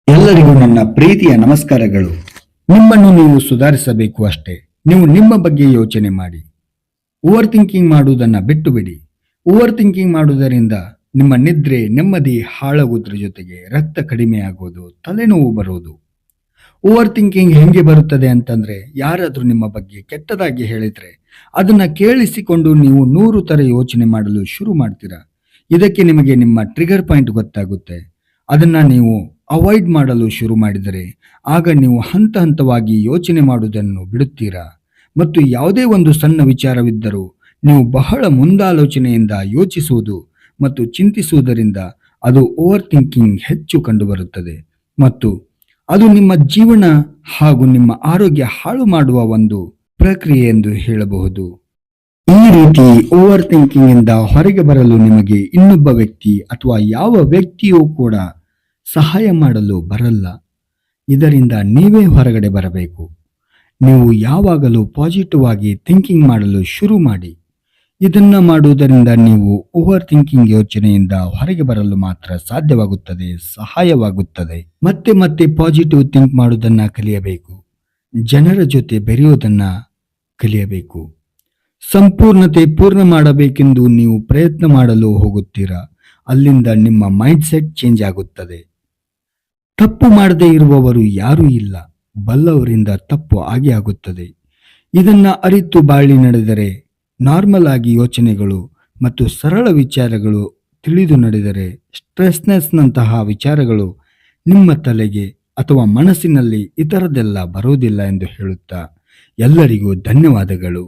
ಎಲ್ಲರಿಗೂ ನನ್ನ ಪ್ರೀತಿಯ ನಮಸ್ಕಾರಗಳು. ನಿಮ್ಮನ್ನು ನೀವು ಸುಧಾರಿಸಬೇಕು ಅಷ್ಟೇ. ನೀವು ನಿಮ್ಮ ಬಗ್ಗೆ ಯೋಚನೆ ಮಾಡಿ. ಓವರ್ ಥಿಂಕಿಂಗ್ ಮಾಡುವುದನ್ನು ಬಿಟ್ಟು ಬಿಡಿ. ಓವರ್ ಥಿಂಕಿಂಗ್ ಮಾಡುವುದರಿಂದ ನಿಮ್ಮ ನಿದ್ರೆ ನೆಮ್ಮದಿ ಹಾಳಾಗುವುದರ ಜೊತೆಗೆ ರಕ್ತ ಕಡಿಮೆ ಆಗುವುದು, ತಲೆನೋವು ಬರುವುದು. ಓವರ್ ಥಿಂಕಿಂಗ್ ಹೆಂಗೆ ಬರುತ್ತದೆ ಅಂತಂದ್ರೆ, ಯಾರಾದರೂ ನಿಮ್ಮ ಬಗ್ಗೆ ಕೆಟ್ಟದಾಗಿ ಹೇಳಿದ್ರೆ ಅದನ್ನ ಕೇಳಿಸಿಕೊಂಡು ನೀವು 100 ತರ ಯೋಚನೆ ಮಾಡಲು ಶುರು ಮಾಡ್ತೀರಾ. ಇದಕ್ಕೆ ನಿಮಗೆ ನಿಮ್ಮ ಟ್ರಿಗರ್ ಪಾಯಿಂಟ್ ಗೊತ್ತಾಗುತ್ತೆ. ಅದನ್ನ ನೀವು ಅವಾಯ್ಡ್ ಮಾಡಲು ಶುರು ಮಾಡಿದರೆ ಆಗ ನೀವು ಹಂತ ಹಂತವಾಗಿ ಯೋಚನೆ ಮಾಡುವುದನ್ನು ಬಿಡುತ್ತೀರಾ. ಮತ್ತು ಯಾವುದೇ ಒಂದು ಸಣ್ಣ ವಿಚಾರವಿದ್ದರೂ ನೀವು ಬಹಳ ಮುಂದಾಲೋಚನೆಯಿಂದ ಯೋಚಿಸುವುದು ಮತ್ತು ಚಿಂತಿಸುವುದರಿಂದ ಅದು ಓವರ್ ಥಿಂಕಿಂಗ್ ಹೆಚ್ಚು ಕಂಡುಬರುತ್ತದೆ ಮತ್ತು ಅದು ನಿಮ್ಮ ಜೀವನ ಹಾಗೂ ನಿಮ್ಮ ಆರೋಗ್ಯ ಹಾಳು ಮಾಡುವ ಒಂದು ಪ್ರಕ್ರಿಯೆ ಎಂದು ಹೇಳಬಹುದು. ಈ ರೀತಿ ಓವರ್ ಥಿಂಕಿಂಗ್ ಇಂದ ಹೊರಗೆ ಬರಲು ನಿಮಗೆ ಇನ್ನೊಬ್ಬ ವ್ಯಕ್ತಿ ಅಥವಾ ಯಾವ ವ್ಯಕ್ತಿಯೂ ಕೂಡ ಸಹಾಯ ಮಾಡಲು ಬರಲ್ಲ. ಇದರಿಂದ ನೀವೇ ಹೊರಗಡೆ ಬರಬೇಕು. ನೀವು ಯಾವಾಗಲೂ ಪಾಸಿಟಿವ್ ಆಗಿ ಥಿಂಕಿಂಗ್ ಮಾಡಲು ಶುರು ಮಾಡಿ. ಇದನ್ನ ಮಾಡುವುದರಿಂದ ನೀವು ಓವರ್ ಥಿಂಕಿಂಗ್ ಯೋಚನೆಯಿಂದ ಹೊರಗೆ ಬರಲು ಮಾತ್ರ ಸಾಧ್ಯವಾಗುತ್ತದೆ, ಸಹಾಯವಾಗುತ್ತದೆ. ಮತ್ತೆ ಮತ್ತೆ ಪಾಸಿಟಿವ್ ಥಿಂಕ್ ಮಾಡುವುದನ್ನ ಕಲಿಯಬೇಕು. ಜನರ ಜೊತೆ ಬೆರೆಯುವುದನ್ನ ಕಲಿಯಬೇಕು. ಸಂಪೂರ್ಣತೆ ಪೂರ್ಣ ಮಾಡಬೇಕೆಂದು ನೀವು ಪ್ರಯತ್ನ ಮಾಡಲು ಹೋಗುತ್ತೀರಾ. ಅಲ್ಲಿಂದ ನಿಮ್ಮ ಮೈಂಡ್ ಸೆಟ್ ಚೇಂಜ್ ಆಗುತ್ತದೆ. ತಪ್ಪು ಮಾಡದೇ ಇರುವವರು ಯಾರೂ ಇಲ್ಲ. ಬಲ್ಲವರಿಂದ ತಪ್ಪು ಆಗೇ ಆಗುತ್ತದೆ. ಇದನ್ನ ಅರಿತು ಬಾಳಿ ನಡೆದರೆ, ನಾರ್ಮಲ್ ಆಗಿ ಯೋಚನೆಗಳು ಮತ್ತು ಸರಳ ವಿಚಾರಗಳು ತಿಳಿದು ನಡೆದರೆ ಸ್ಟ್ರೆಸ್ನೆಸ್ನಂತಹ ವಿಚಾರಗಳು ನಿಮ್ಮ ತಲೆಗೆ ಅಥವಾ ಮನಸ್ಸಿನಲ್ಲಿ ಇತರದೆಲ್ಲ ಬರುವುದಿಲ್ಲ ಎಂದು ಹೇಳುತ್ತಾ ಎಲ್ಲರಿಗೂ ಧನ್ಯವಾದಗಳು.